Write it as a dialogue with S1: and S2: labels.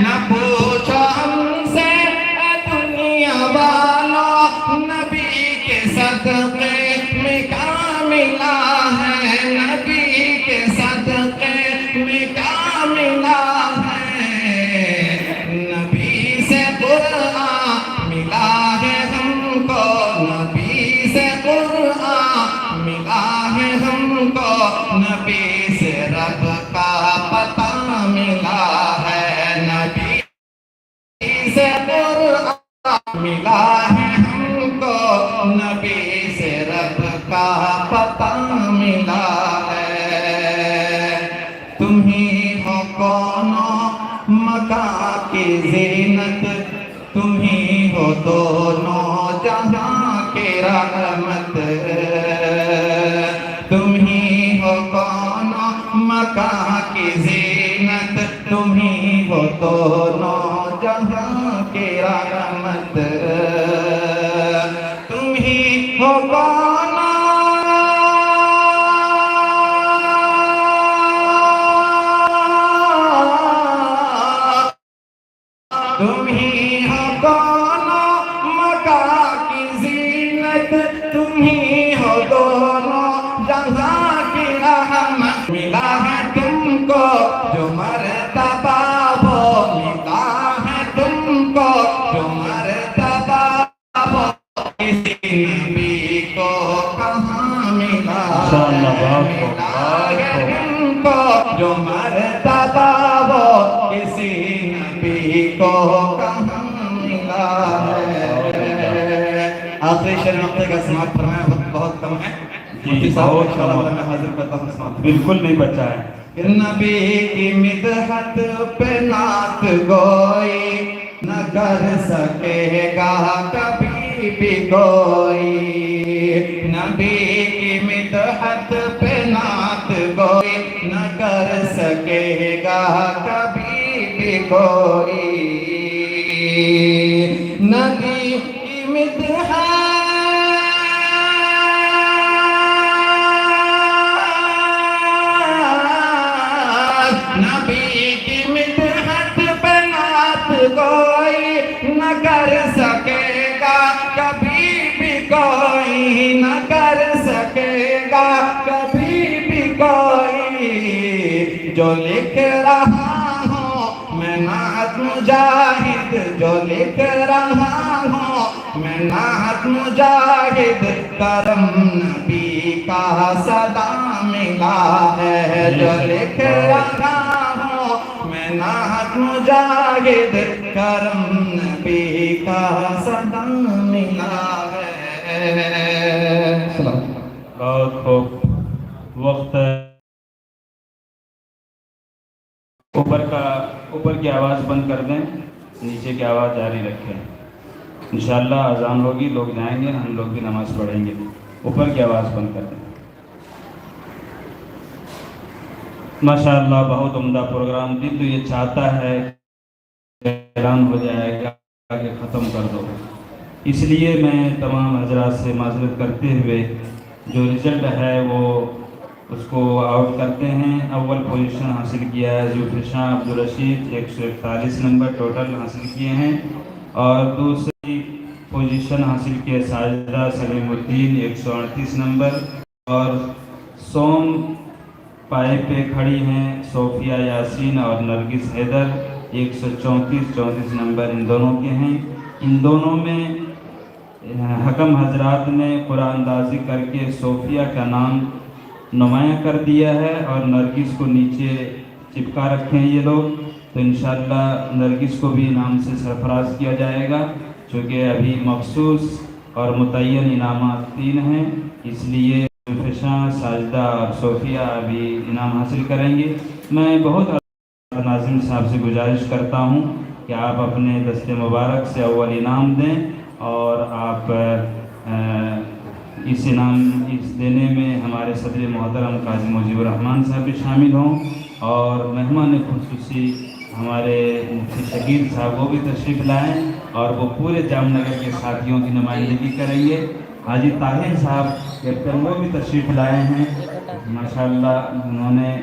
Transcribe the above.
S1: نہ پوچھو ہم سے اے دنیا والو، نبی کے صدقے میں کیا ملا ہے، نبی کے صدقے میں کیا ملا ہے، نبی سے قرآن ملا ہے ہم کو، نبی سے قرآن ملا ہے ہم کو، نبی سے رب کا پتہ ملا ہے، نبی سے قرآن ملا ہے ہم کو، نبی سے رب کا پتہ ملا ہے۔ تم ہی ہو کونوں مکان کی زینت، تم ہی ہو دونوں جہاں کی رحمت، تم ہی ہو کونوں مکان کی زینت، تم ہی ہو دونوں جہاں کی رحمت، تم ہی ہو کونوں تم ہی ہو دونوں مکان کی زینت، تم ہی ہو دونوں جہاں کی رحمت، ملا ہے تم کو جو مرتبہ وہ ملا ہے تم کو جو مرتبہ وہ، کسی نبی کو کہاں ملا ہے، ملا ہے تم کو جو مرتبہ وہ، کسی نبی کو کہاں ملا ہے۔ آخری شعر نقطے کا سماعت فرمائیں، وقت بہت کم ہے، مفتی صاحب کو انشاءاللہ میں حاضر کرتا ہوں سماعت۔
S2: بالکل نہیں بچا ہے۔
S1: نبی کی مدحت پہ نعت گوئی نہ کر سکے گا کبھی بھی کوئی، نبی کی مدحت پہ نعت گوئی نہ کر سکے گا کبھی بھی کوئی، نبی کی مدحت نبی کی مدحت پہ نعت کوئی نہ کر سکے گا کبھی بھی کوئی، نہ کر سکے گا کبھی بھی کوئی، جو لکھ رہا ہوں میں نعت مجاہد، جو لکھ رہا ہوں میں نعت مجاہد، کرم نبی کا صدا ملا ہے، جو لکھ رہا ہوں میں نعت مجاہد، کرم نبی کا صدا ملا ہے۔
S2: بہت خوب، وقت اوپر کی آواز بند کر دیں، نیچے کی آواز جاری رکھیں۔ انشاءاللہ اذان ہوگی، لوگ جائیں گے، ہم لوگ بھی نماز پڑھیں گے، اوپر کی آواز بند کر دیں۔ ماشاءاللہ بہت عمدہ پروگرام دی، تو یہ چاہتا ہے کہ اعلان ہو جائے گا کہ ختم کر دو، اس لیے میں تمام حضرات سے معذرت کرتے ہوئے جو رزلٹ ہے وہ اس کو آؤٹ کرتے ہیں۔ اول پوزیشن حاصل کیا ہے ذوالفشاں عبدالرشید، 141 نمبر ٹوٹل حاصل کیے ہیں، اور دوسری پوزیشن حاصل کیا ساجدہ سلیم الدین، 138 نمبر، اور سوم پائے پہ کھڑی ہیں صوفیہ یاسین اور نرگس حیدر، 134 نمبر ان دونوں کے ہیں۔ ان دونوں میں حکم حضرات نے قرآن اندازی کر کے صوفیہ کا نام نمایاں کر دیا ہے، اور نرگس کو نیچے چپکا رکھے ہیں یہ لوگ، تو انشاءاللہ نرگس کو بھی انعام سے سرفراز کیا جائے گا، چونکہ ابھی مخصوص اور متعین انعامات 3 ہیں، اس لیے ذوالفشاں، ساجدہ اور صوفیہ ابھی انعام حاصل کریں گے۔ میں بہت ناظم صاحب سے گزارش کرتا ہوں کہ آپ اپنے دست مبارک سے اول انعام دیں، اور آپ اس دینے میں ہمارے صدر محترم قاضی مجیب الرحمن صاحب بھی شامل ہوں، اور مہمان خصوصی ہمارے مفتی شکیل صاحب وہ بھی تشریف لائیں، اور وہ پورے جام نگر کے ساتھیوں کی نمائندگی کریں گے۔ حاجی طاہر صاحب کیپٹن وہ بھی تشریف لائے ہیں، ماشاءاللہ انہوں نے